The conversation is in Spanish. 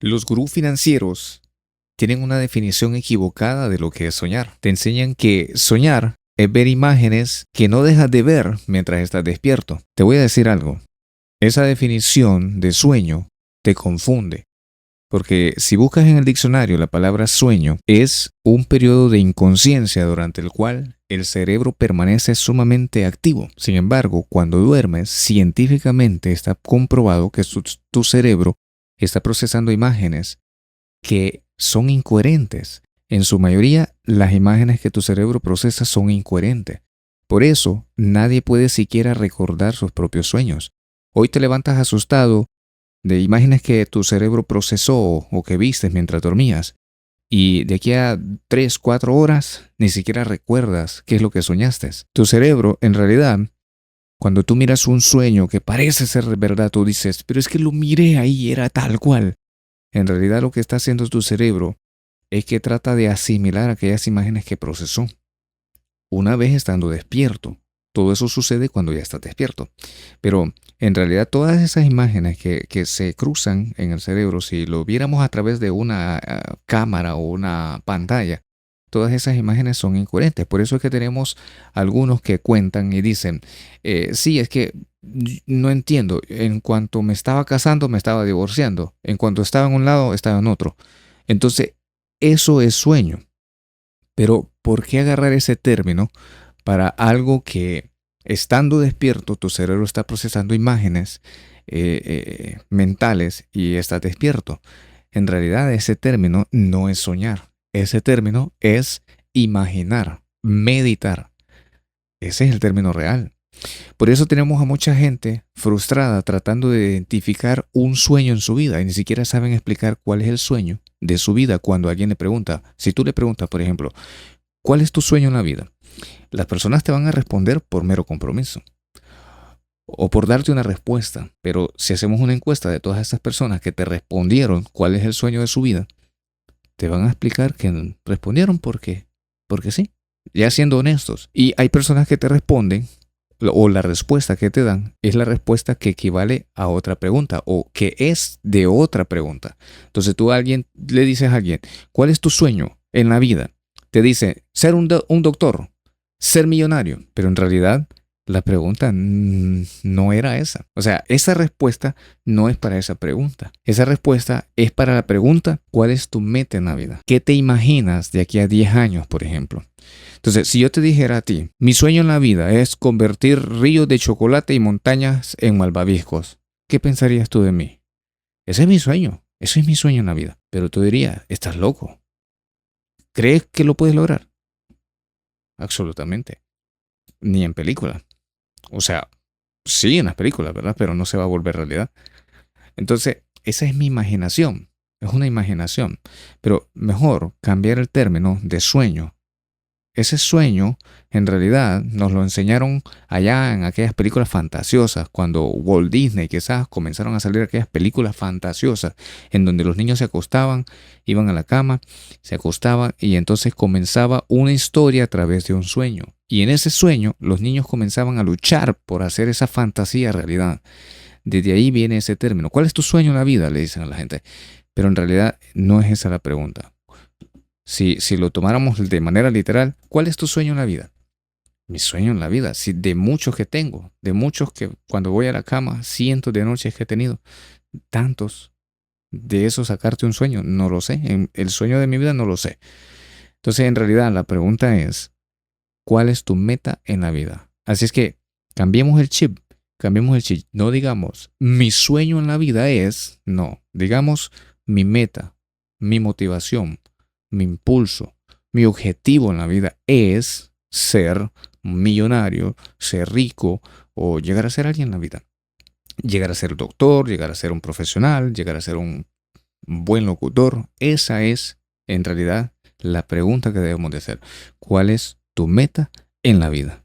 Los gurús financieros tienen una definición equivocada de lo que es soñar. Te enseñan que soñar es ver imágenes que no dejas de ver mientras estás despierto. Te voy a decir algo. Esa definición de sueño te confunde. Porque si buscas en el diccionario la palabra sueño, es un periodo de inconsciencia durante el cual el cerebro permanece sumamente activo. Sin embargo, cuando duermes, científicamente está comprobado que tu cerebro está procesando imágenes que son incoherentes. En su mayoría, las imágenes que tu cerebro procesa son incoherentes. Por eso, nadie puede siquiera recordar sus propios sueños. Hoy te levantas asustado de imágenes que tu cerebro procesó o que viste mientras dormías. Y de aquí a 3, 4 horas ni siquiera recuerdas qué es lo que soñaste. Tu cerebro, en realidad, cuando tú miras un sueño que parece ser verdad, tú dices, pero es que lo miré ahí, era tal cual. En realidad lo que está haciendo tu cerebro es que trata de asimilar aquellas imágenes que procesó. Una vez estando despierto. Todo eso sucede cuando ya estás despierto. Pero en realidad todas esas imágenes que se cruzan en el cerebro, si lo viéramos a través de una cámara o una pantalla, todas esas imágenes son incoherentes. Por eso es que tenemos algunos que cuentan y dicen, sí, es que no entiendo. En cuanto me estaba casando, me estaba divorciando. En cuanto estaba en un lado, estaba en otro. Entonces, eso es sueño. Pero, ¿por qué agarrar ese término para algo que, estando despierto, tu cerebro está procesando imágenes mentales y estás despierto? En realidad, ese término no es soñar. Ese término es imaginar, meditar. Ese es el término real. Por eso tenemos a mucha gente frustrada tratando de identificar un sueño en su vida y ni siquiera saben explicar cuál es el sueño de su vida cuando alguien le pregunta. Si tú le preguntas, por ejemplo, ¿cuál es tu sueño en la vida? Las personas te van a responder por mero compromiso o por darte una respuesta. Pero si hacemos una encuesta de todas esas personas que te respondieron cuál es el sueño de su vida, te van a explicar que respondieron porque sí, ya siendo honestos. Y hay personas que te responden o la respuesta que te dan es la respuesta que equivale a otra pregunta o que es de otra pregunta. Entonces tú a alguien le dices a alguien, ¿cuál es tu sueño en la vida? Te dice, ser un doctor, ser millonario, pero en realidad la pregunta no era esa. O sea, esa respuesta no es para esa pregunta. Esa respuesta es para la pregunta, ¿cuál es tu meta en la vida? ¿Qué te imaginas de aquí a 10 años, por ejemplo? Entonces, si yo te dijera a ti, mi sueño en la vida es convertir ríos de chocolate y montañas en malvaviscos, ¿qué pensarías tú de mí? Ese es mi sueño. Eso es mi sueño en la vida. Pero tú dirías, estás loco. ¿Crees que lo puedes lograr? Absolutamente. Ni en película. O sea, sí en las películas, ¿verdad? Pero no se va a volver realidad. Entonces, esa es mi imaginación. Es una imaginación. Pero mejor cambiar el término de sueño. Ese sueño, en realidad, nos lo enseñaron allá en aquellas películas fantasiosas, cuando Walt Disney quizás comenzaron a salir aquellas películas fantasiosas, en donde los niños se acostaban, iban a la cama, se acostaban y entonces comenzaba una historia a través de un sueño. Y en ese sueño, los niños comenzaban a luchar por hacer esa fantasía realidad. Desde ahí viene ese término. ¿Cuál es tu sueño en la vida?, le dicen a la gente. Pero en realidad no es esa la pregunta. Si lo tomáramos de manera literal, ¿cuál es tu sueño en la vida? Mi sueño en la vida, sí, de muchos que tengo, de muchos que cuando voy a la cama, cientos de noches que he tenido, tantos, de eso sacarte un sueño, no lo sé, el sueño de mi vida no lo sé. Entonces, en realidad, la pregunta es, ¿cuál es tu meta en la vida? Así es que cambiemos el chip, no digamos, mi sueño en la vida es, no, digamos, mi meta, mi motivación, mi impulso, mi objetivo en la vida es ser millonario, ser rico o llegar a ser alguien en la vida. Llegar a ser doctor, llegar a ser un profesional, llegar a ser un buen locutor. Esa es, en realidad, la pregunta que debemos de hacer. ¿Cuál es tu meta en la vida?